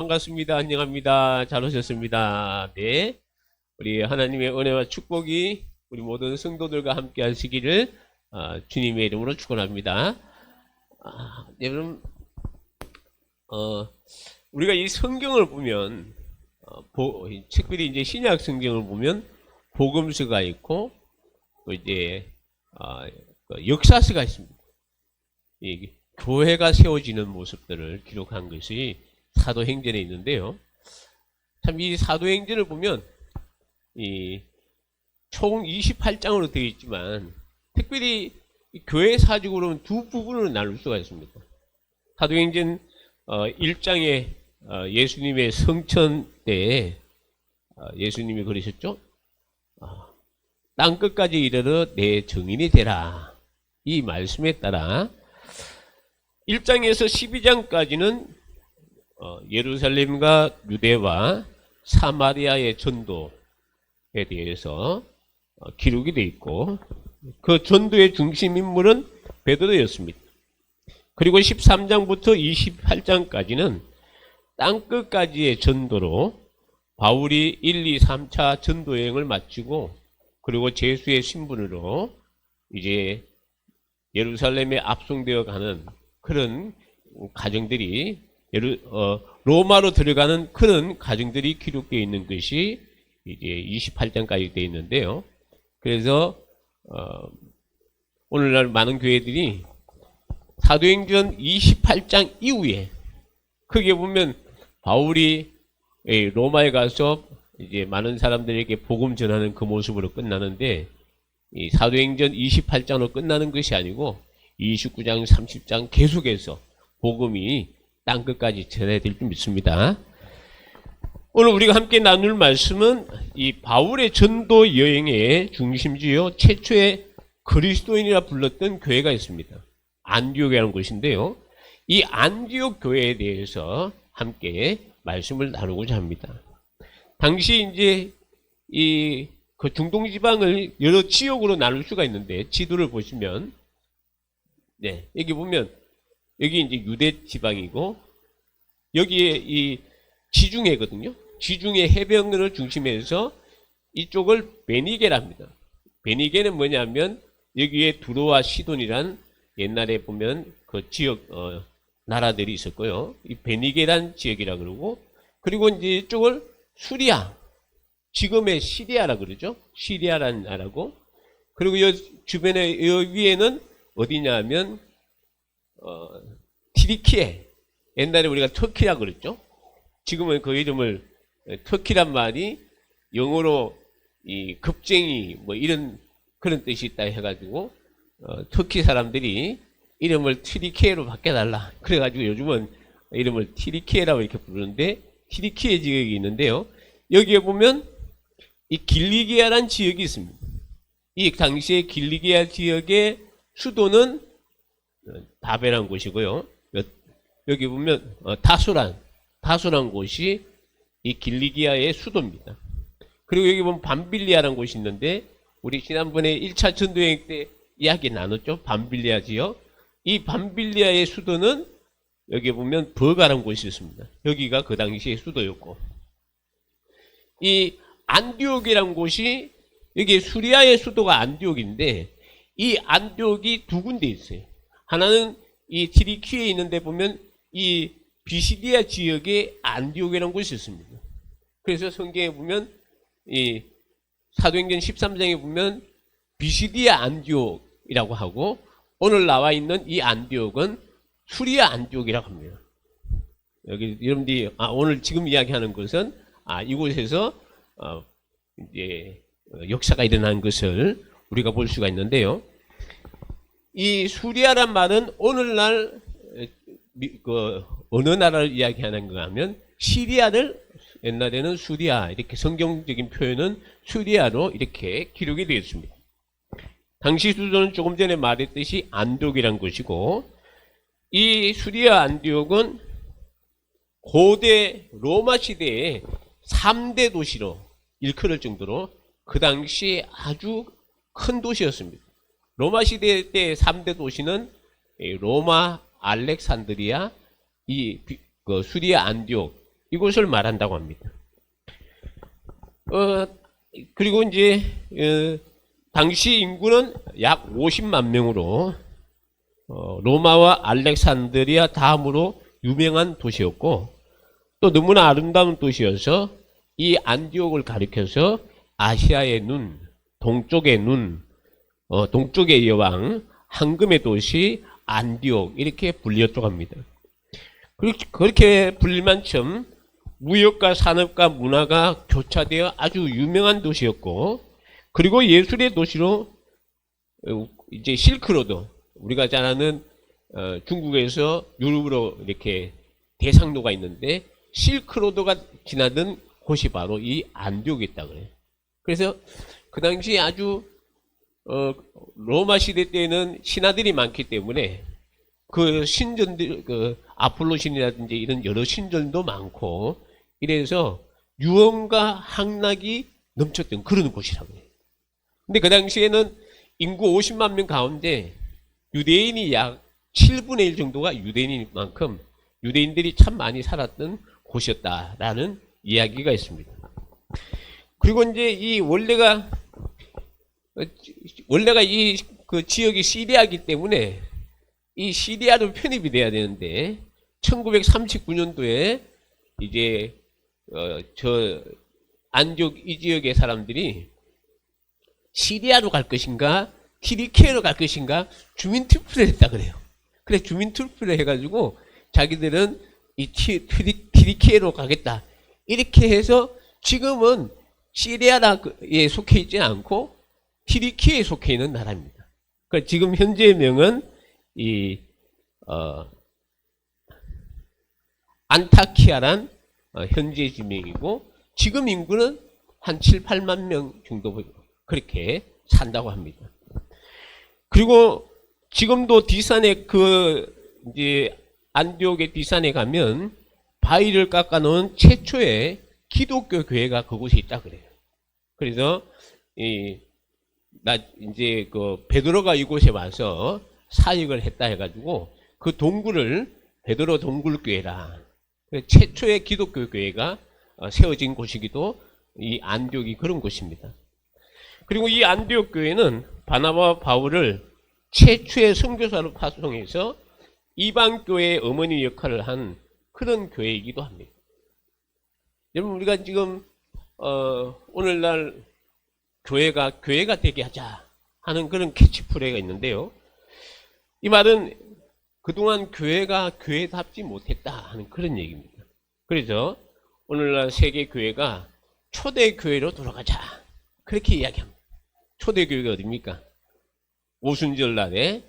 반갑습니다. 안녕합니다. 잘 오셨습니다. 네. 우리 하나님의 은혜와 축복이 우리 모든 성도들과 함께 하시기를 주님의 이름으로 축원합니다. 여러분, 우리가 이 성경을 보면, 특별히 이제 신약 성경을 보면 복음서가 있고, 또 이제, 역사서가 있습니다. 이 교회가 세워지는 모습들을 기록한 것이 사도행전에 있는데요. 참 이 사도행전을 보면 총 28장으로 되어 있지만 특별히 교회 사직으로는 두 부분으로 나눌 수가 있습니다. 사도행전 1장에 예수님의 성천 때에 예수님이 그러셨죠. 땅끝까지 이르러 내 증인이 되라. 이 말씀에 따라 1장에서 12장까지는 예루살렘과 유대와 사마리아의 전도에 대해서 기록이 되어 있고 그 전도의 중심 인물은 베드로였습니다. 그리고 13장부터 28장까지는 땅끝까지의 전도로 바울이 1, 2, 3차 전도 여행을 마치고 그리고 제수의 신분으로 이제 예루살렘에 압송되어 가는 그런 과정들이 로마로 들어가는 그런 과정들이 기록되어 있는 것이 이제 28장까지 되어 있는데요. 그래서 오늘날 많은 교회들이 사도행전 28장 이후에 크게 보면 바울이 로마에 가서 이제 많은 사람들에게 복음 전하는 그 모습으로 끝나는데 이 사도행전 28장으로 끝나는 것이 아니고 29장, 30장 계속해서 복음이 땅끝까지 전해질 줄 믿습니다. 오늘 우리가 함께 나눌 말씀은 이 바울의 전도 여행의 중심지요. 최초의 그리스도인이라 불렀던 교회가 있습니다. 안디옥이라는 곳인데요. 이 안디옥 교회에 대해서 함께 말씀을 나누고자 합니다. 당시 이제 그 중동 지방을 여러 지역으로 나눌 수가 있는데 지도를 보시면 네, 여기 보면 여기 이제 유대 지방이고 여기에 이 지중해거든요. 지중해 해변을 중심해서 이쪽을 베니게랍니다. 베니게는 뭐냐면 여기에 두로와 시돈이란 옛날에 보면 그 지역 나라들이 있었고요. 이 베니게란 지역이라 그러고 그리고 이제 이쪽을 수리아 지금의 시리아라 그러죠. 시리아라는 나라고 그리고 이 주변에 여 위에는 어디냐면 티리키에 옛날에 우리가 터키라 그랬죠. 지금은 그 이름을 터키란 말이 영어로 이 겁쟁이 뭐 이런 그런 뜻이 있다 해가지고 터키 사람들이 이름을 티리키에로 바꿔달라. 그래가지고 요즘은 이름을 티리키에라고 이렇게 부르는데 티리키에 지역이 있는데요. 여기에 보면 이 길리기아란 지역이 있습니다. 이 당시에 길리기아 지역의 수도는 바벨한 곳이고요. 여기 보면 다수란 곳이 이 길리기아의 수도입니다. 그리고 여기 보면 밤빌리아라는 곳이 있는데 우리 지난번에 1차 전도여행 때 이야기 나눴죠. 밤빌리아 지역. 이 밤빌리아의 수도는 여기 보면 버가라는 곳이 있습니다. 여기가 그 당시의 수도였고 이 안디옥이라는 곳이 여기 수리아의 수도가 안디옥인데 이 안디옥이 두 군데 있어요. 하나는 이 티리키에 있는데 보면 이 비시디아 지역에 안디옥이라는 곳이 있습니다. 그래서 성경에 보면 이 사도행전 13장에 보면 비시디아 안디옥이라고 하고 오늘 나와 있는 이 안디옥은 수리아 안디옥이라고 합니다. 여기 여러분들이 오늘 지금 이야기하는 것은 이곳에서 이제 역사가 일어난 것을 우리가 볼 수가 있는데요. 이 수리아란 말은 오늘날 어느 나라를 이야기하는가 하면 시리아를 옛날에는 수리아 이렇게 성경적인 표현은 수리아로 이렇게 기록이 되어 있습니다. 당시 수도는 조금 전에 말했듯이 안디옥이란 곳이고 이 수리아 안디옥은 고대 로마 시대의 3대 도시로 일컬을 정도로 그 당시 아주 큰 도시였습니다. 로마 시대 때 3대 도시는 로마, 알렉산드리아, 수리아 안디옥 이곳을 말한다고 합니다. 그리고 이제 당시 인구는 약 50만 명으로 로마와 알렉산드리아 다음으로 유명한 도시였고, 또 너무나 아름다운 도시여서 이 안디옥을 가리켜서 아시아의 눈, 동쪽의 눈, 동쪽의 여왕, 황금의 도시 안디옥 이렇게 불렸다고 합니다. 그렇게 불릴 만큼 무역과 산업과 문화가 교차되어 아주 유명한 도시였고, 그리고 예술의 도시로 이제 실크로드, 우리가 잘 아는 중국에서 유럽으로 이렇게 대상로가 있는데 실크로드가 지나던 곳이 바로 이 안디옥에 있다 그래요. 그래서 그 당시 아주 로마 시대 때는 신하들이 많기 때문에 그 신전들, 그 아폴로 신이라든지 이런 여러 신전도 많고, 이래서 유언과 향락이 넘쳤던 그런 곳이라고 해요. 근데 그 당시에는 인구 50만 명 가운데 유대인이 약 7분의 1 정도가 유대인인 만큼 유대인들이 참 많이 살았던 곳이었다라는 이야기가 있습니다. 그리고 이제 이 원래가 이 그 지역이 시리아이기 때문에 이 시리아로 편입이 돼야 되는데 1939년도에 이제 저 안디옥 이 지역의 사람들이 시리아로 갈 것인가 튀르키예로 갈 것인가 주민 투표를 했다 그래요. 그래 주민 투표를 해가지고 자기들은 이 튀르키예로 가겠다 이렇게 해서 지금은 시리아에 속해 있지 않고 튀르키예에 속해 있는 나라입니다. 그러니까 지금 현재의 명은 이 안타키아란 현재 지명이고, 지금 인구는 한 7, 8만 명 정도 그렇게 산다고 합니다. 그리고 지금도 디산에 이제 안디옥의 디산에 가면 바위를 깎아 놓은 최초의 기독교 교회가 그곳에 있다 그래요. 그래서 이제 그 베드로가 이곳에 와서 사역을 했다 해가지고 그 동굴을 베드로 동굴교회라, 최초의 기독교 교회가 세워진 곳이기도 이 안디옥이 그런 곳입니다. 그리고 이 안디옥 교회는 바나바와 바울을 최초의 선교사로 파송해서 이방 교회의 어머니 역할을 한 그런 교회이기도 합니다. 여러분, 우리가 지금 오늘날 교회가 되게 하자 하는 그런 캐치프레이가 있는데요. 이 말은 그동안 교회가 교회답지 못했다 하는 그런 얘기입니다. 그래서 오늘날 세계 교회가 초대 교회로 돌아가자 그렇게 이야기합니다. 초대 교회가 어디입니까? 오순절 날에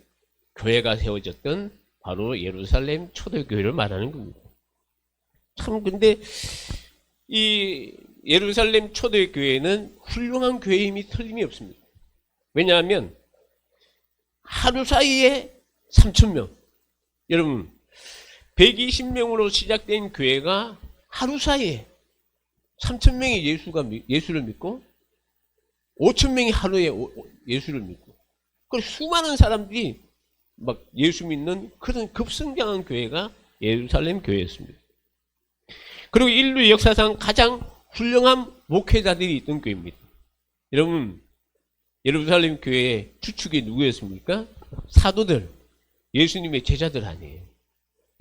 교회가 세워졌던 바로 예루살렘 초대 교회를 말하는 겁니다. 참 근데 이 예루살렘 초대 교회는 훌륭한 교회임이 틀림이 없습니다. 왜냐하면 하루 사이에 3,000명, 여러분 120명으로 시작된 교회가 하루 사이에 3,000명이 예수를 믿고 5,000명이 하루에 예수를 믿고, 그 수많은 사람들이 막 예수 믿는 그런 급성장한 교회가 예루살렘 교회였습니다. 그리고 인류 역사상 가장 훌륭한 목회자들이 있던 교회입니다. 여러분, 예루살렘 교회의 주축이 누구였습니까? 사도들, 예수님의 제자들 아니에요.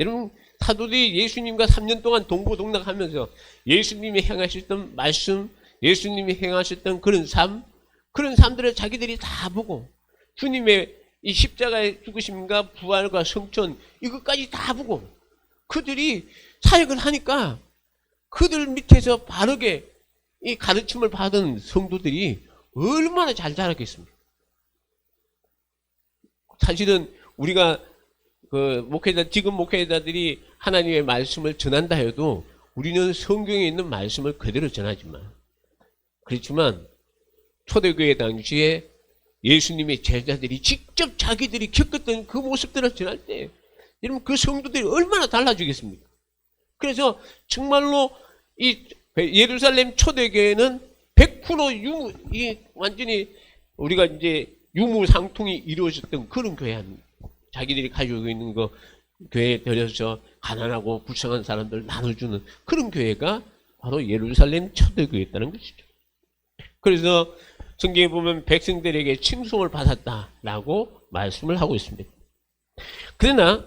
여러분, 사도들이 예수님과 3년 동안 동고동락하면서 예수님이 행하셨던 말씀, 예수님이 행하셨던 그런 삶들을 자기들이 다 보고, 주님의 이 십자가의 죽으심과 부활과 성천 이것까지 다 보고 그들이 사역을 하니까 그들 밑에서 바르게 이 가르침을 받은 성도들이 얼마나 잘 자랐겠습니까? 사실은 우리가 지금 목회자들이 하나님의 말씀을 전한다 해도 우리는 성경에 있는 말씀을 그대로 전하지만, 그렇지만 초대교회 당시에 예수님의 제자들이 직접 자기들이 겪었던 그 모습들을 전할 때 여러분 그 성도들이 얼마나 달라지겠습니까? 그래서 정말로 이 예루살렘 초대교회는 100% 완전히 우리가 이제 유무상통이 이루어졌던 그런 교회 아닙니까? 자기들이 가지고 있는 교회에 들여서 가난하고 불쌍한 사람들 나눠주는 그런 교회가 바로 예루살렘 초대교회였다는 것이죠. 그래서 성경에 보면 백성들에게 칭송을 받았다라고 말씀을 하고 있습니다. 그러나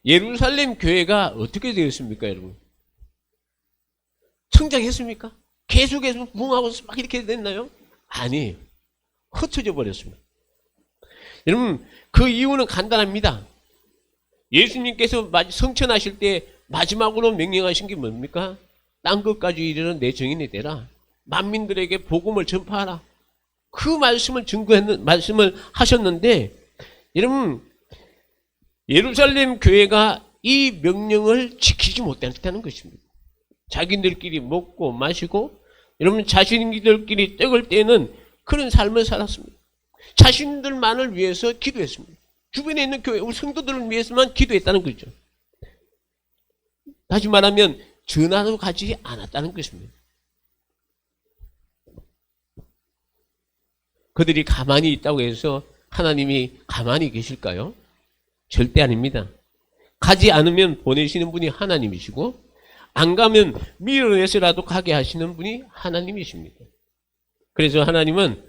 예루살렘 교회가 어떻게 되었습니까, 여러분? 성장했습니까? 계속해서 부흥하고 막 이렇게 됐나요? 아니에요. 흩어져 버렸습니다. 여러분, 그 이유는 간단합니다. 예수님께서 성천하실 때 마지막으로 명령하신 게 뭡니까? 땅 끝까지 이르는 내 증인이 되라. 만민들에게 복음을 전파하라. 그 말씀을 말씀을 하셨는데, 여러분, 예루살렘 교회가 이 명령을 지키지 못했다는 것입니다. 자기들끼리 먹고 마시고, 여러분, 자신들끼리 떡을 떼는 그런 삶을 살았습니다. 자신들만을 위해서 기도했습니다. 주변에 있는 교회, 우리 성도들을 위해서만 기도했다는 거죠. 다시 말하면 전화도 가지 않았다는 것입니다. 그들이 가만히 있다고 해서 하나님이 가만히 계실까요? 절대 아닙니다. 가지 않으면 보내시는 분이 하나님이시고, 안 가면 밀어내서라도 가게 하시는 분이 하나님이십니다. 그래서 하나님은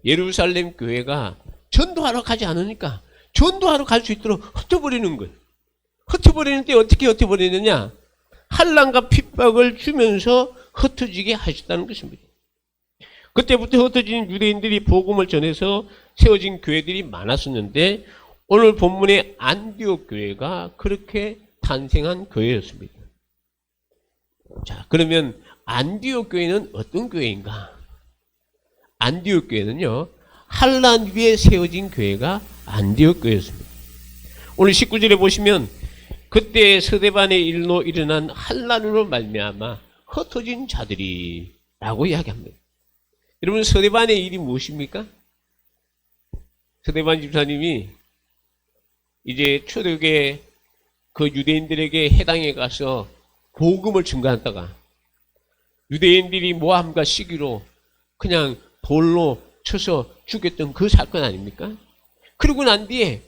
예루살렘 교회가 전도하러 가지 않으니까 전도하러 갈 수 있도록 흩어버리는 거예요. 흩어버리는 때 어떻게 흩어버리느냐? 환난과 핍박을 주면서 흩어지게 하셨다는 것입니다. 그때부터 흩어진 유대인들이 복음을 전해서 세워진 교회들이 많았었는데, 오늘 본문의 안디옥 교회가 그렇게 탄생한 교회였습니다. 자, 그러면 안디옥 교회는 어떤 교회인가? 안디옥 교회는요, 환난 위에 세워진 교회가 안디옥 교회였습니다. 오늘 19절에 보시면 그때 서대반의 일로 일어난 환난으로 말미암아 흩어진 자들이 라고 이야기합니다. 여러분, 서대반의 일이 무엇입니까? 서대반 집사님이 이제 초대교회 그 유대인들에게 해당해 가서 복음을 증거하다가 유대인들이 모함과 시기로 그냥 돌로 쳐서 죽였던 그 사건 아닙니까? 그러고 난 뒤에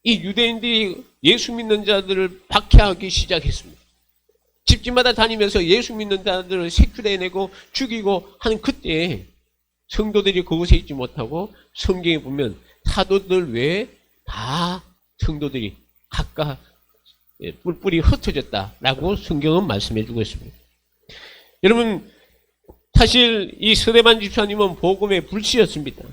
이 유대인들이 예수 믿는 자들을 박해하기 시작했습니다. 집집마다 다니면서 예수 믿는 자들을 색출해내고 죽이고 하는 그때에 성도들이 그곳에 있지 못하고 성경에 보면 사도들 외에 다 성도들이 각각 뿔뿔이 흩어졌다라고 성경은 말씀해주고 있습니다. 여러분, 사실 이 서대반 집사님은 복음의 불씨였습니다.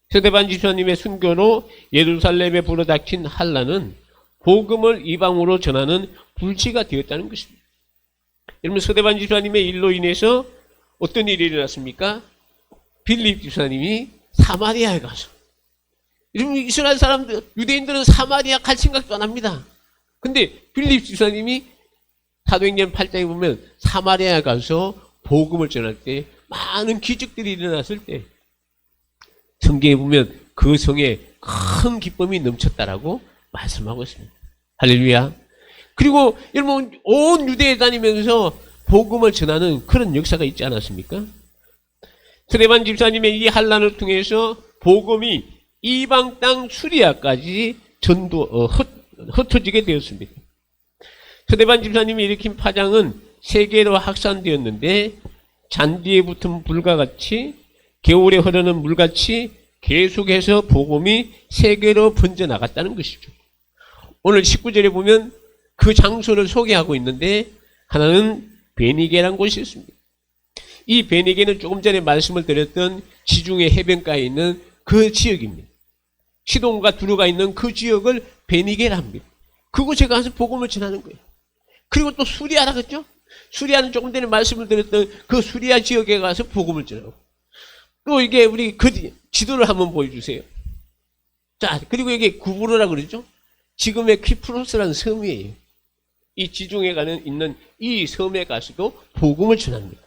서대반 집사님의 순교로 예루살렘에 불어닥친 환난은 복음을 이방으로 전하는 불씨가 되었다는 것입니다. 여러분, 서대반 집사님의 일로 인해서 어떤 일이 일어났습니까? 빌립 집사님이 사마리아에 가서, 여러분, 이스라엘 사람들, 유대인들은 사마리아 갈 생각도 안 합니다. 근데 빌립 집사님이 사도행전 8장에 보면 사마리아에 가서 복음을 전할 때 많은 기적들이 일어났을 때 성경에 보면 그 성에 큰 기쁨이 넘쳤다라고 말씀하고 있습니다. 할렐루야. 그리고 여러분, 온 유대에 다니면서 복음을 전하는 그런 역사가 있지 않았습니까? 스데반 집사님의 이 환난을 통해서 복음이 이방 땅 수리아까지 흩어지게 되었습니다. 스데반 집사님이 일으킨 파장은 세계로 확산되었는데, 잔디에 붙은 불과 같이, 겨울에 흐르는 물같이 계속해서 복음이 세계로 번져나갔다는 것이죠. 오늘 19절에 보면 그 장소를 소개하고 있는데, 하나는 베니게라는 곳이 있습니다. 이 베니게는 조금 전에 말씀을 드렸던 지중해 해변가에 있는 그 지역입니다. 시돈과 두루가 있는 그 지역을 베니게라 합니다. 그곳에 가서 복음을 전하는 거예요. 그리고 또 수리아라 그랬죠? 수리아는 조금 전에 말씀을 드렸던 그 수리아 지역에 가서 복음을 전하고, 또 이게 우리 그 지도를 한번 보여주세요. 자, 그리고 이게 구브로라 그러죠? 지금의 키프로스라는 섬이에요. 이 지중해 가는 있는 이 섬에 가서도 복음을 전합니다.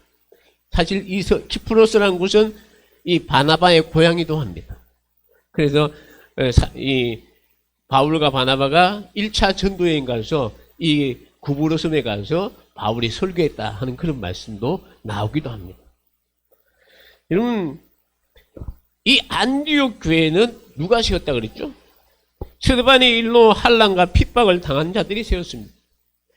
사실 이 키프로스라는 곳은 이 바나바의 고향이기도 합니다. 그래서 이 바울과 바나바가 1차 전도여행 가서 이 구브로 섬에 가서 바울이 설교했다 하는 그런 말씀도 나오기도 합니다. 여러분, 이 안디옥 교회는 누가 세웠다 그랬죠? 스데반의 일로 환난과 핍박을 당한 자들이 세웠습니다.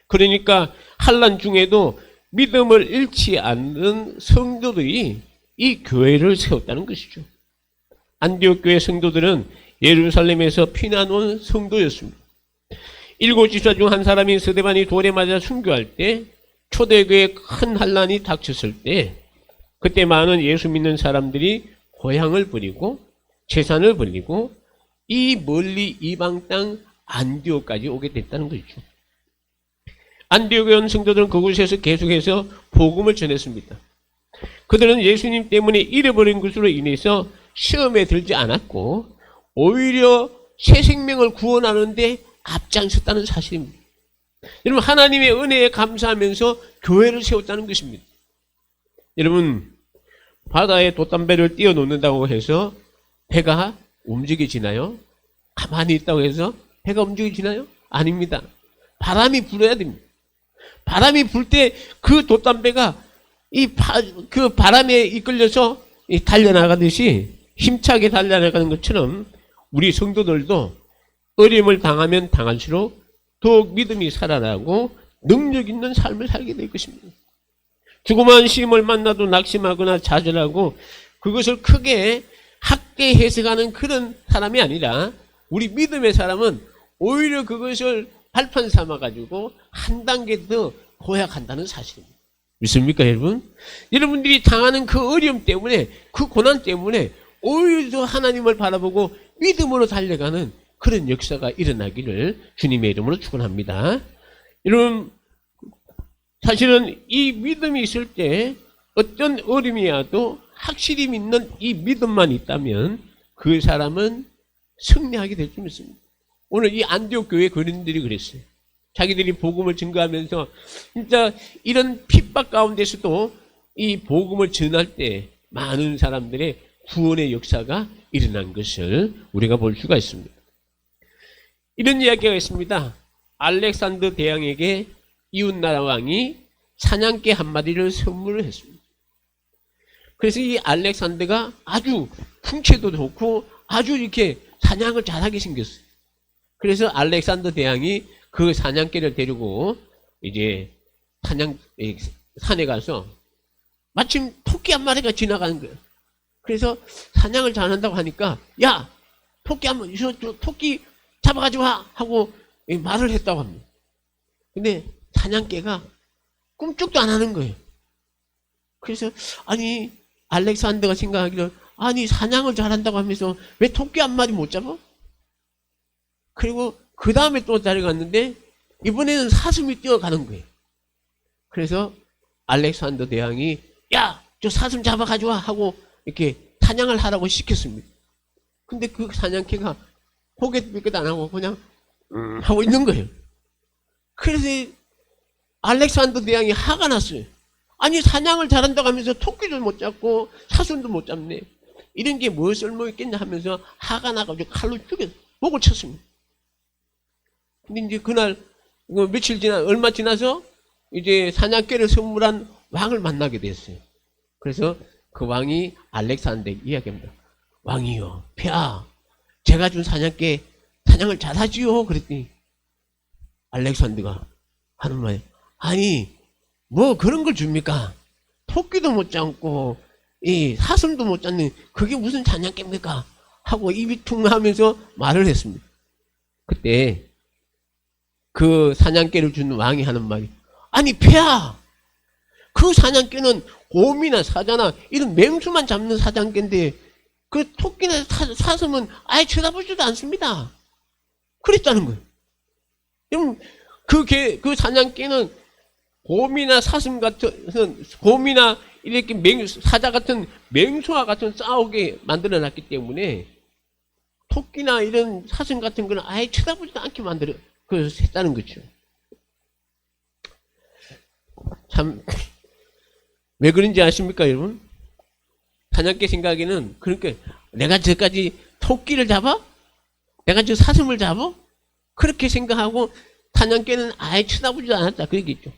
그러니까 환난 중에도 믿음을 잃지 않는 성도들이 이 교회를 세웠다는 것이죠. 안디옥 교회 성도들은 예루살렘에서 피난 온 성도였습니다. 7 집사 중 한 사람인 스데반이 돌에 맞아 순교할 때, 초대교회에 큰 환난이 닥쳤을 때, 그때 많은 예수 믿는 사람들이 고향을 버리고 재산을 버리고 이 멀리 이방 땅 안디옥까지 오게 됐다는 것이죠. 안디옥에 온 성도들은 그곳에서 계속해서 복음을 전했습니다. 그들은 예수님 때문에 잃어버린 것으로 인해서 시험에 들지 않았고 오히려 새 생명을 구원하는데 앞장섰다는 사실입니다. 여러분, 하나님의 은혜에 감사하면서 교회를 세웠다는 것입니다. 여러분, 바다에 돛담배를 띄워놓는다고 해서 배가 움직여지나요? 가만히 있다고 해서 배가 움직여지나요? 아닙니다. 바람이 불어야 됩니다. 바람이 불 때 그 돛담배가 그 바람에 이끌려서 달려나가듯이 힘차게 달려나가는 것처럼 우리 성도들도 어려움을 당하면 당할수록 더욱 믿음이 살아나고 능력 있는 삶을 살게 될 것입니다. 조그마한 시험을 만나도 낙심하거나 좌절하고 그것을 크게 학대 해석하는 그런 사람이 아니라 우리 믿음의 사람은 오히려 그것을 발판 삼아가지고 한 단계 더 고약한다는 사실입니다. 믿습니까, 여러분? 여러분들이 당하는 그 어려움 때문에, 그 고난 때문에 오히려 더 하나님을 바라보고 믿음으로 달려가는 그런 역사가 일어나기를 주님의 이름으로 축원합니다. 여러분, 사실은 이 믿음이 있을 때 어떤 어려움이 와도 확실히 믿는 이 믿음만 있다면 그 사람은 승리하게 될 줄 믿습니다. 오늘 이 안디옥 교회 교인들이 그랬어요. 자기들이 복음을 증거하면서 진짜 이런 핍박 가운데서도 이 복음을 전할 때 많은 사람들의 구원의 역사가 일어난 것을 우리가 볼 수가 있습니다. 이런 이야기가 있습니다. 알렉산더 대왕에게 이웃나라 왕이 사냥개 한 마리를 선물을 했습니다. 그래서 이 알렉산더가 아주 풍채도 좋고 아주 이렇게 사냥을 잘하게 생겼어요. 그래서 알렉산더 대왕이 그 사냥개를 데리고 이제 산에 가서 마침 토끼 한 마리가 지나가는 거예요. 그래서 사냥을 잘한다고 하니까 야, 토끼 한번 토끼 잡아가지고 와 하고 말을 했다고 합니다. 근데 사냥개가 꿈쩍도 안 하는 거예요. 그래서 아니 알렉산더가 생각하기를 아니 사냥을 잘한다고 하면서 왜 토끼 한 마리 못 잡아? 그리고 그 다음에 또 데려갔는데 이번에는 사슴이 뛰어가는 거예요. 그래서 알렉산더 대왕이 야, 저 사슴 잡아가지고 와 하고 이렇게 사냥을 하라고 시켰습니다. 근데 그 사냥개가 고개도 안 하고 그냥 하고 있는 거예요. 그래서 알렉산더 대왕이 화가 났어요. 아니 사냥을 잘한다고 하면서 토끼도 못 잡고 사슴도 못 잡네. 이런 게 뭐 쓸모 있겠냐 하면서 화가 나가지고 칼로 목을 쳤습니다. 근데 이제 그날 얼마 지나서 이제 사냥개를 선물한 왕을 만나게 됐어요. 그래서 그 왕이 알렉산더에게 이야기합니다. 왕이요, 폐하, 제가 준 사냥개 사냥을 잘하지요. 그랬더니 알렉산더가 하는 말이 아니 뭐 그런 걸 줍니까? 토끼도 못 잡고 이 사슴도 못 잡는 그게 무슨 사냥개입니까? 하고 입이 퉁 하면서 말을 했습니다. 그때 그 사냥개를 준 왕이 하는 말이 아니 폐하, 그 사냥개는 곰이나 사자나 이런 맹수만 잡는 사냥개인데 그 토끼나 사슴은 아예 쳐다보지도 않습니다. 그랬다는 거예요. 그럼 그 사냥개는 곰이나 사슴 같은 곰이나 이렇게 사자 같은 맹수와 같은 싸우게 만들어놨기 때문에 토끼나 이런 사슴 같은 거는 아예 쳐다보지도 않게 했다는 거죠. 참, 왜 그런지 아십니까, 여러분? 사냥개 생각에는, 그러니까, 내가 저까지 토끼를 잡아? 내가 저 사슴을 잡아? 그렇게 생각하고, 사냥개는 아예 쳐다보지도 않았다. 그 얘기죠.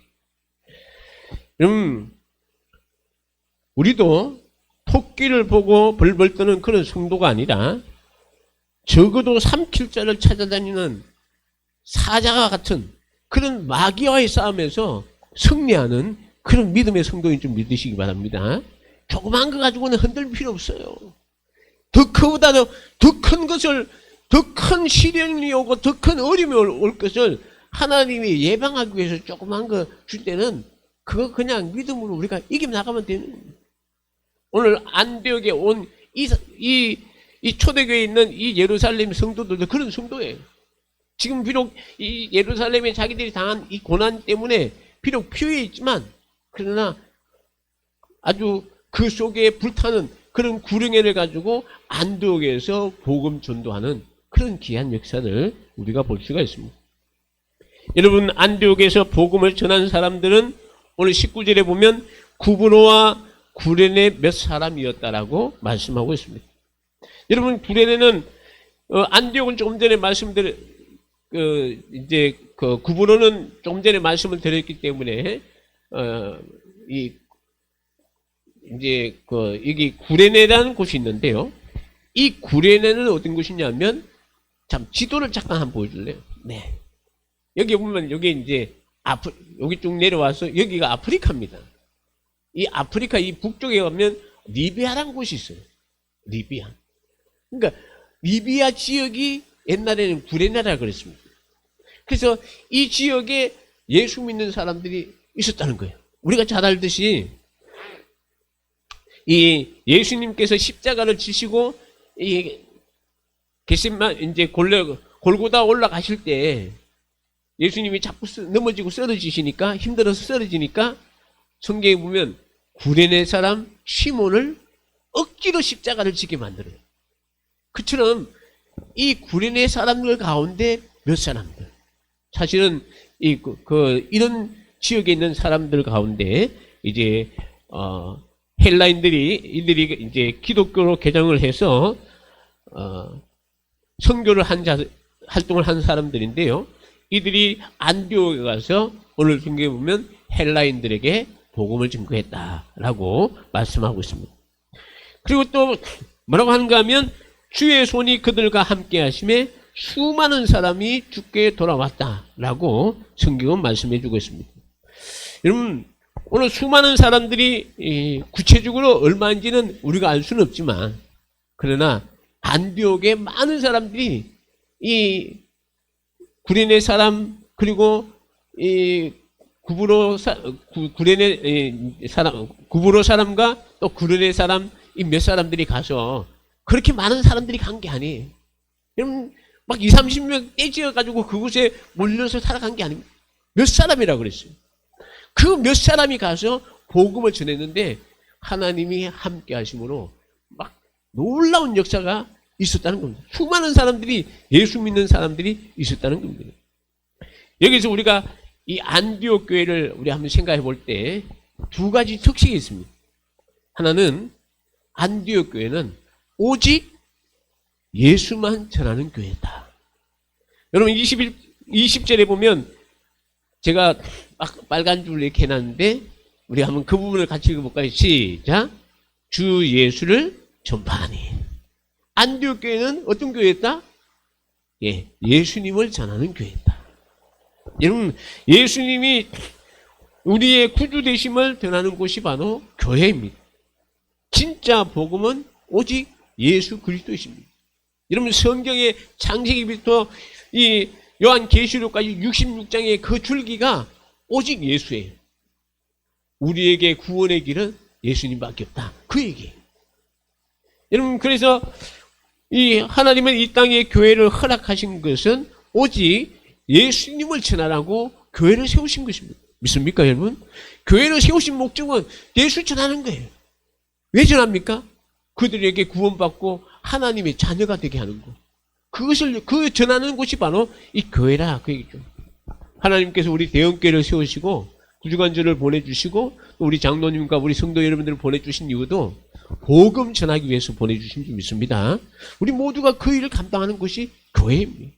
우리도 토끼를 보고 벌벌 떠는 그런 성도가 아니라, 적어도 삼킬 자를 찾아다니는 사자와 같은 그런 마귀와의 싸움에서 승리하는 그런 믿음의 성도인 줄 믿으시기 바랍니다. 조그만 거 가지고는 흔들 필요 없어요. 그보다 더 큰 것을, 더 큰 시련이 오고 더 큰 어려움이 올 것을 하나님이 예방하기 위해서 조그만 거 줄 때는 그거 그냥 믿음으로 우리가 이겨나가면 되는 거예요. 오늘 안디옥에 온 이 초대교회에 있는 이 예루살렘 성도들도 그런 성도예요. 지금 비록 이 예루살렘에 자기들이 당한 이 고난 때문에 비록 피해 있지만, 그러나 아주 그 속에 불타는 그런 구령회를 가지고 안디옥에서 복음 전도하는 그런 귀한 역사를 우리가 볼 수가 있습니다. 여러분, 안디옥에서 복음을 전한 사람들은 오늘 19절에 보면 구브로와 구레네 몇 사람이었다라고 말씀하고 있습니다. 여러분, 구레네는 안디옥은 조금 전에 구브로는 조금 전에 말씀을 드렸기 때문에 여기 구레네라는 곳이 있는데요. 이 구레네는 어떤 곳이냐면, 참 지도를 잠깐 한번 보여줄래요? 네. 여기 보면 여기 이제 여기 쭉 내려와서 여기가 아프리카입니다. 이 아프리카 이 북쪽에 가면 리비아라는 곳이 있어요. 리비아. 그러니까 리비아 지역이 옛날에는 구레네라 그랬습니다. 그래서 이 지역에 예수 믿는 사람들이 있었다는 거예요. 우리가 잘 알듯이 이 예수님께서 십자가를 지시고 이 겟세마네 이제 골고다 올라가실 때 예수님이 자꾸 넘어지고 쓰러지시니까, 힘들어서 쓰러지니까 성경에 보면 구레네 사람 시몬을 억지로 십자가를 지게 만들어요. 그처럼 이 구레네 사람들 가운데 몇 사람들, 사실은 이런 지역에 있는 사람들 가운데 이제 이들이 이제 기독교로 개정을 해서 선교를 활동을 한 사람들인데요. 이들이 안디옥에 가서 오늘 성경에 보면 헬라인들에게 복음을 증거했다라고 말씀하고 있습니다. 그리고 또 뭐라고 하는가 하면 주의 손이 그들과 함께 하심에 수많은 사람이 주께 돌아왔다라고 성경은 말씀해 주고 있습니다. 여러분, 오늘 수많은 사람들이 구체적으로 얼마인지는 우리가 알 수는 없지만, 그러나 안디옥에 많은 사람들이 이 구레네 사람, 그리고 이 구브로 사람과 또 구레네 사람, 이 몇 사람들이 가서 그렇게 많은 사람들이 간 게 아니에요. 여러분, 막 20, 30명 떼지어가지고 그곳에 몰려서 살아간 게 아닙니다. 몇 사람이라고 그랬어요. 그 몇 사람이 가서 복음을 전했는데 하나님이 함께 하심으로 막 놀라운 역사가 있었다는 겁니다. 수많은 사람들이, 예수 믿는 사람들이 있었다는 겁니다. 여기서 우리가 이 안디옥 교회를 우리 한번 생각해 볼 때 두 가지 특징이 있습니다. 하나는 안디옥 교회는 오직 예수만 전하는 교회다. 여러분 20절에 보면 제가 빨간 줄을 이렇게 해놨는데 우리 한번 그 부분을 같이 읽어볼까요? 시작. 주 예수를 전파하니. 안디옥 교회는 어떤 교회였다? 예수님을 전하는 교회다. 여러분, 예수님이 우리의 구주 되심을 전하는 곳이 바로 교회입니다. 진짜 복음은 오직 예수 그리스도이십니다. 여러분, 성경의 창세기부터 이 요한계시록까지 66장의 그 줄기가 오직 예수예요. 우리에게 구원의 길은 예수님밖에 없다. 그 얘기예요. 여러분, 그래서 이 하나님은 이 땅에 교회를 허락하신 것은 오직 예수님을 전하라고 교회를 세우신 것입니다. 믿습니까, 여러분? 교회를 세우신 목적은 예수 전하는 거예요. 왜 전합니까? 그들에게 구원받고 하나님의 자녀가 되게 하는 것. 그것을 전하는 곳이 바로 이 교회라 그 얘기죠. 하나님께서 우리 대형교회를 세우시고 구주관절을 보내주시고 또 우리 장로님과 우리 성도 여러분들을 보내주신 이유도 복음 전하기 위해서 보내주신 줄 믿습니다. 우리 모두가 그 일을 감당하는 것이 교회입니다.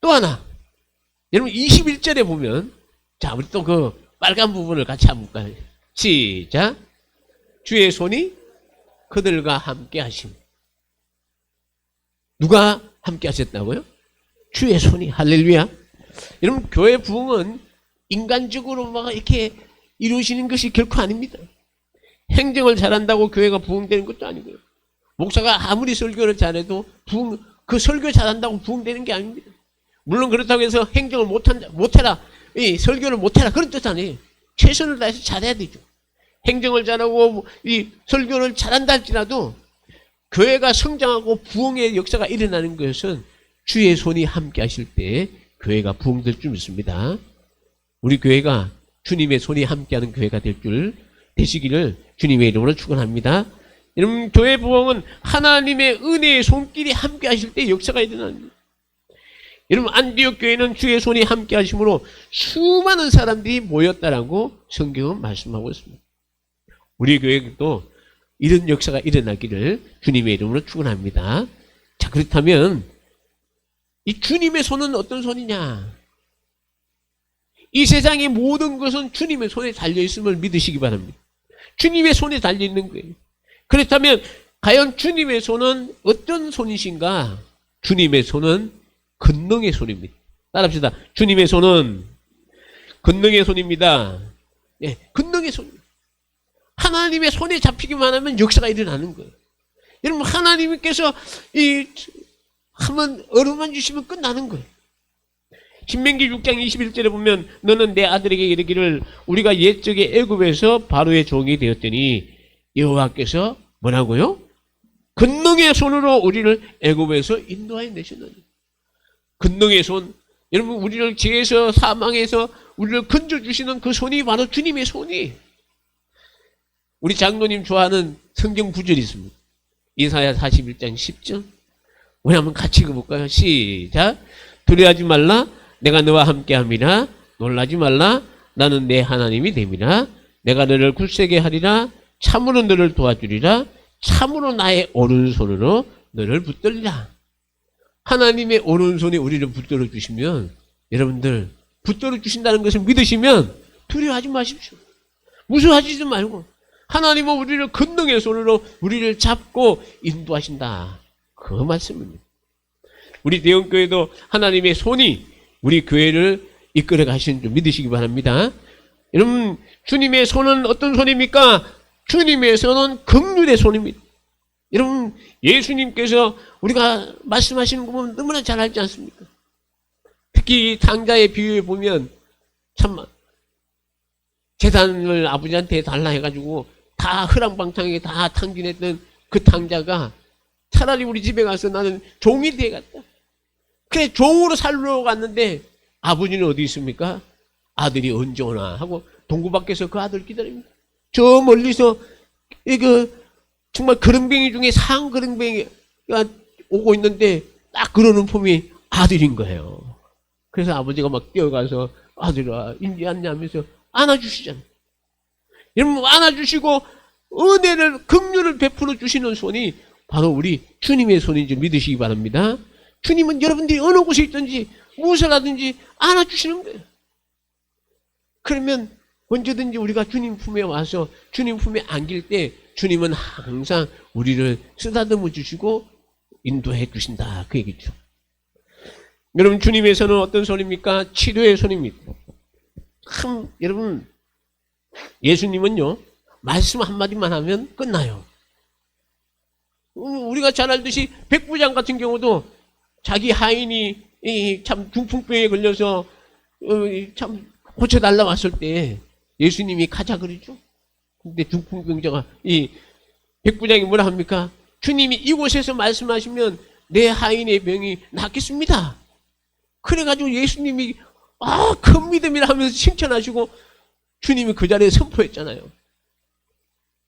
또 하나, 여러분 21절에 보면, 자, 우리 또 그 빨간 부분을 같이 한번 볼까요? 시작. 주의 손이 그들과 함께 하심. 누가 함께 하셨다고요? 주의 손이. 할렐루야. 여러분, 교회 부흥은 인간적으로 막 이렇게 이루어지는 것이 결코 아닙니다. 행정을 잘한다고 교회가 부흥되는 것도 아니고요. 목사가 아무리 설교를 잘해도 그 설교 잘한다고 부흥되는 게 아닙니다. 물론 그렇다고 해서 행정을 못해라, 이 설교를 못해라, 그런 뜻 아니에요. 최선을 다해서 잘해야 되죠. 행정을 잘하고 이 설교를 잘한다 할지라도 교회가 성장하고 부흥의 역사가 일어나는 것은 주의 손이 함께 하실 때 교회가 부흥될 줄 믿습니다. 우리 교회가 주님의 손이 함께하는 교회가 되시기를 주님의 이름으로 축원합니다. 여러분, 교회 부흥은 하나님의 은혜의 손길이 함께 하실 때 역사가 일어납니다. 여러분, 안디옥 교회는 주의 손이 함께 하심으로 수많은 사람들이 모였다라고 성경은 말씀하고 있습니다. 우리 교회도 이런 역사가 일어나기를 주님의 이름으로 축원합니다. 자, 그렇다면 이 주님의 손은 어떤 손이냐? 이 세상의 모든 것은 주님의 손에 달려있음을 믿으시기 바랍니다. 주님의 손에 달려있는 거예요. 그렇다면 과연 주님의 손은 어떤 손이신가? 주님의 손은 권능의 손입니다. 따라합시다. 주님의 손은 권능의 손입니다. 예, 권능의 손입니다. 하나님의 손에 잡히기만 하면 역사가 일어나는 거예요. 여러분, 하나님께서 한번 얼음만 주시면 끝나는 거예요. 신명기 6장 21절에 보면 너는 내 아들에게 이르기를 우리가 옛적에 애굽에서 바로의 종이 되었더니 여호와께서 뭐라고요? 권능의 손으로 우리를 애굽에서 인도하여 내셨느니. 권능의 손. 여러분, 우리를 죄에서 사망에서 우리를 건져주시는 그 손이 바로 주님의 손이. 우리 장로님 좋아하는 성경 구절이 있습니다. 이사야 41장 10절. 우리 한번 같이 읽어볼까요? 시작. 두려워하지 말라. 내가 너와 함께함이라. 놀라지 말라. 나는 내 하나님이 됨이라. 내가 너를 굳세게 하리라. 참으로 너를 도와주리라. 참으로 나의 오른손으로 너를 붙들리라. 하나님의 오른손이 우리를 붙들어 주시면, 여러분들 붙들어 주신다는 것을 믿으시면 두려워하지 마십시오. 무서워하지도 말고 하나님은 우리를 권능의 손으로 우리를 잡고 인도하신다. 그 말씀입니다. 우리 대형교회도 하나님의 손이 우리 교회를 이끌어 가시는 줄 믿으시기 바랍니다. 여러분, 주님의 손은 어떤 손입니까? 주님의 손은 긍휼의 손입니다. 여러분, 예수님께서 우리가 말씀하시는 거 보면 너무나 잘 알지 않습니까? 특히 탕자의 비유에 보면 참 재산을 아버지한테 달라 해가지고 다 허랑방탕하게 다 탕진했던 그 탕자가 차라리 우리 집에 가서 나는 종이 되겠다. 그래, 종으로 살러 갔는데 아버지는 어디 있습니까? 아들이 언제 오나 하고 동구 밖에서 그 아들 기다립니다. 저 멀리서 정말 거렁뱅이 중에 상거렁뱅이가 오고 있는데 딱 그러는 폼이 아들인 거예요. 그래서 아버지가 막 뛰어가서 아들아 인지 않냐 하면서 안아주시잖아요. 여러분, 안아주시고 은혜를 긍휼을 베풀어 주시는 손이 바로 우리 주님의 손인 줄 믿으시기 바랍니다. 주님은 여러분들이 어느 곳에 있든지 무엇을 하든지 안아주시는 거예요. 그러면 언제든지 우리가 주님 품에 와서 주님 품에 안길 때 주님은 항상 우리를 쓰다듬어 주시고 인도해 주신다. 그 얘기죠. 여러분, 주님의 손은 어떤 손입니까? 치료의 손입니다. 참, 여러분, 예수님은요, 말씀 한마디만 하면 끝나요. 우리가 잘 알듯이 백부장 같은 경우도 자기 하인이 참 중풍병에 걸려서 참 고쳐달라 왔을 때 예수님이 가자 그러죠. 근데 중풍병자가 이 백부장이 뭐라 합니까? 주님이 이곳에서 말씀하시면 내 하인의 병이 낫겠습니다. 그래가지고 예수님이 큰 믿음이라 하면서 칭찬하시고 주님이 그 자리에 선포했잖아요.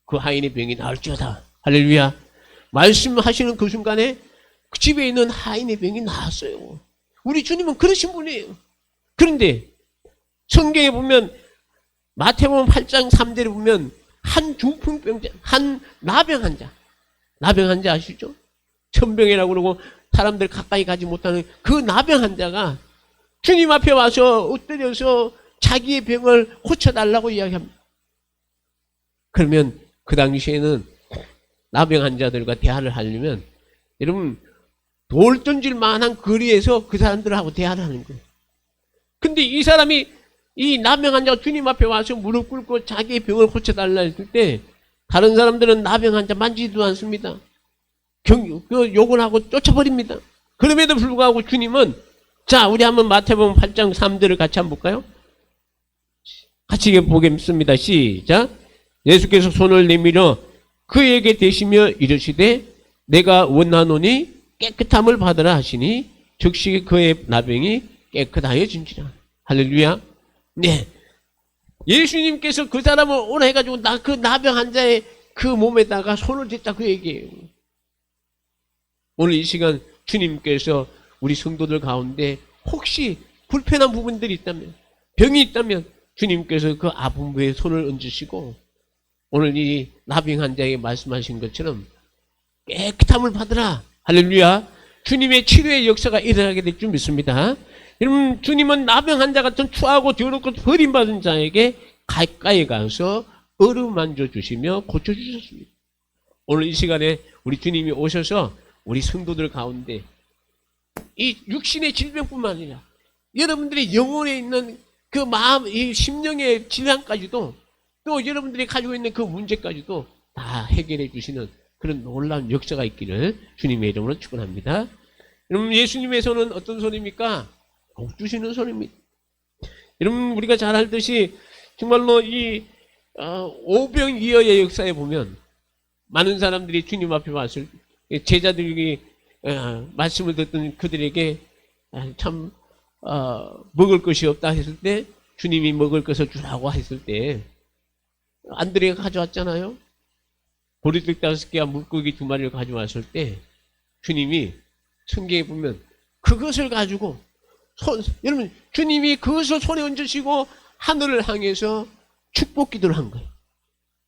그 하인의 병이 나을지어다. 할렐루야. 말씀하시는 그 순간에 그 집에 있는 하인의 병이 나았어요. 우리 주님은 그러신 분이에요. 그런데 성경에 보면 마태복음 8장 3절에 보면 한 중풍병자, 한 나병 환자 아시죠? 천병이라고 그러고 사람들 가까이 가지 못하는 그 나병 환자가 주님 앞에 와서 엎드려서 자기의 병을 고쳐달라고 이야기합니다. 그러면 그 당시에는 나병 환자들과 대화를 하려면 여러분 돌 던질 만한 거리에서 그 사람들하고 대화하는 거예요. 근데 이 사람이 이 나병 환자가 주님 앞에 와서 무릎 꿇고 자기의 병을 고쳐달라 했을 때 다른 사람들은 나병 환자 만지지도 않습니다. 욕을 하고 쫓아버립니다. 그럼에도 불구하고 주님은 자 우리 한번 마태복음 8장 3절을 같이 한번 볼까요? 같이 보겠습니다. 시작. 예수께서 손을 내밀어 그에게 대시며 이르시되 내가 원하노니 깨끗함을 받으라 하시니 즉시 그의 나병이 깨끗하여진지라. 할렐루야. 네. 예수님께서 그 사람을 오라 해가지고 그 나병 환자의 그 몸에다가 손을 댔다 그 얘기예요. 오늘 이 시간 주님께서 우리 성도들 가운데 혹시 불편한 부분들이 있다면, 병이 있다면 주님께서 그 아픈 부에 손을 얹으시고 오늘 이 나병 환자에게 말씀하신 것처럼 깨끗함을 받으라. 할렐루야. 주님의 치료의 역사가 일어나게 될 줄 믿습니다. 여러분, 주님은 나병 환자 같은 추하고 더럽고 버림받은 자에게 가까이 가서 어루만져 주시며 고쳐주셨습니다. 오늘 이 시간에 우리 주님이 오셔서 우리 성도들 가운데 이 육신의 질병뿐만 아니라 여러분들의 영혼에 있는 그 마음, 이 심령의 질환까지도 또 여러분들이 가지고 있는 그 문제까지도 다 해결해 주시는 그런 놀라운 역사가 있기를 주님의 이름으로 축원합니다. 여러분, 예수님의 손은 어떤 손입니까? 복 주시는 손입니다. 여러분, 우리가 잘 알듯이 정말로 이 오병이어의 역사에 보면 많은 사람들이 주님 앞에 왔을 때 제자들이 말씀을 듣던 그들에게 참 먹을 것이 없다 했을 때 주님이 먹을 것을 주라고 했을 때 안드레가 가져왔잖아요. 보리떡 5개와 물고기 2마리를 가져왔을 때 주님이 성경에 보면 그것을 가지고 여러분, 주님이 그것을 손에 얹으시고 하늘을 향해서 축복 기도를 한 거예요.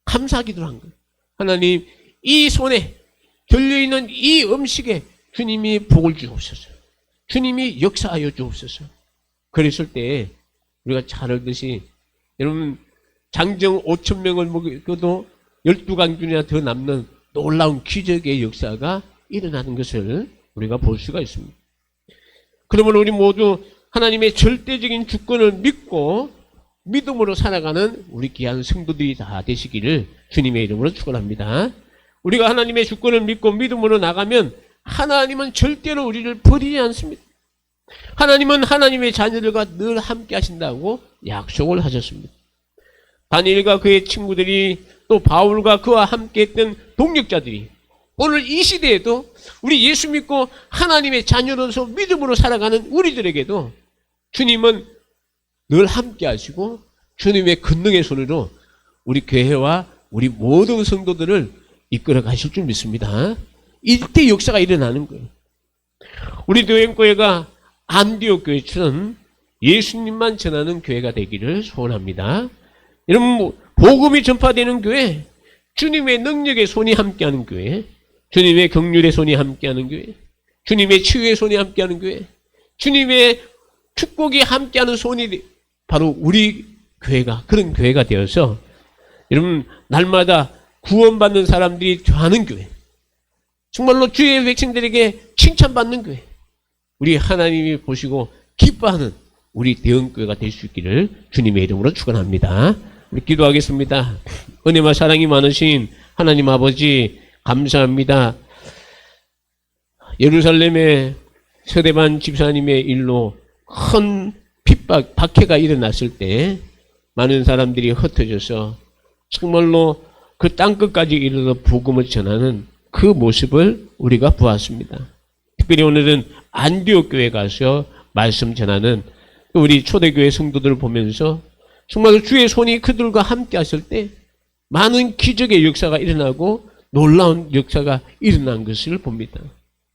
감사 기도를 한 거예요. 하나님, 이 손에 들려있는 이 음식에 주님이 복을 주옵소서. 주님이 역사하여 주옵소서. 그랬을 때 우리가 잘 알듯이 여러분, 장정 5,000명을 먹여도 12강준이나 더 남는 놀라운 기적의 역사가 일어나는 것을 우리가 볼 수가 있습니다. 그러면 우리 모두 하나님의 절대적인 주권을 믿고 믿음으로 살아가는 우리 귀한 성도들이 다 되시기를 주님의 이름으로 축원합니다. 우리가 하나님의 주권을 믿고 믿음으로 나가면 하나님은 절대로 우리를 버리지 않습니다. 하나님은 하나님의 자녀들과 늘 함께 하신다고 약속을 하셨습니다. 다니엘과 그의 친구들이 또 바울과 그와 함께 했던 동력자들이 오늘 이 시대에도 우리 예수 믿고 하나님의 자녀로서 믿음으로 살아가는 우리들에게도 주님은 늘 함께 하시고 주님의 권능의 손으로 우리 교회와 우리 모든 성도들을 이끌어 가실 줄 믿습니다. 이때 역사가 일어나는 거예요. 우리 교회가 안디옥 교회처럼 예수님만 전하는 교회가 되기를 소원합니다. 여러분, 복음이 전파되는 교회, 주님의 능력의 손이 함께하는 교회, 주님의 긍휼의 손이 함께하는 교회, 주님의 치유의 손이 함께하는 교회, 주님의 축복이 함께하는 손이 바로 우리 교회가 그런 교회가 되어서 여러분 날마다 구원받는 사람들이 좋아하는 교회, 정말로 주의 백성들에게 칭찬받는 교회, 우리 하나님이 보시고 기뻐하는 우리 대형교회가 될 수 있기를 주님의 이름으로 축원합니다. 우리 기도하겠습니다. 은혜와 사랑이 많으신 하나님 아버지 감사합니다. 예루살렘의 서대반 집사님의 일로 큰 핍박, 박해가 일어났을 때 많은 사람들이 흩어져서 정말로 그 땅끝까지 이르러 복음을 전하는 그 모습을 우리가 보았습니다. 특별히 오늘은 안디옥 교회 가서 말씀 전하는 우리 초대교회 성도들을 보면서 정말 주의 손이 그들과 함께 하실 때 많은 기적의 역사가 일어나고 놀라운 역사가 일어난 것을 봅니다.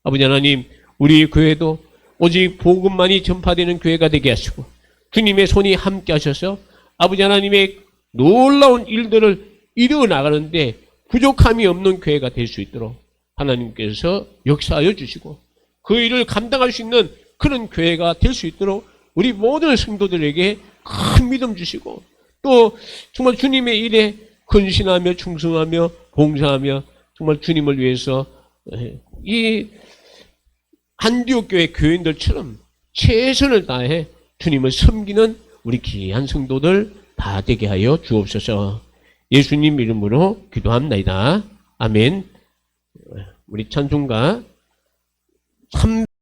아버지 하나님, 우리 교회도 오직 복음만이 전파되는 교회가 되게 하시고 주님의 손이 함께 하셔서 아버지 하나님의 놀라운 일들을 이루어 나가는데 부족함이 없는 교회가 될 수 있도록 하나님께서 역사하여 주시고 그 일을 감당할 수 있는 그런 교회가 될 수 있도록 우리 모든 성도들에게 큰 믿음 주시고 또 정말 주님의 일에 헌신하며 충성하며 봉사하며 정말 주님을 위해서 이 안디옥 교회 교인들처럼 최선을 다해 주님을 섬기는 우리 귀한 성도들 다 되게 하여 주옵소서. 예수님 이름으로 기도합니다. 아멘. 우리 찬송가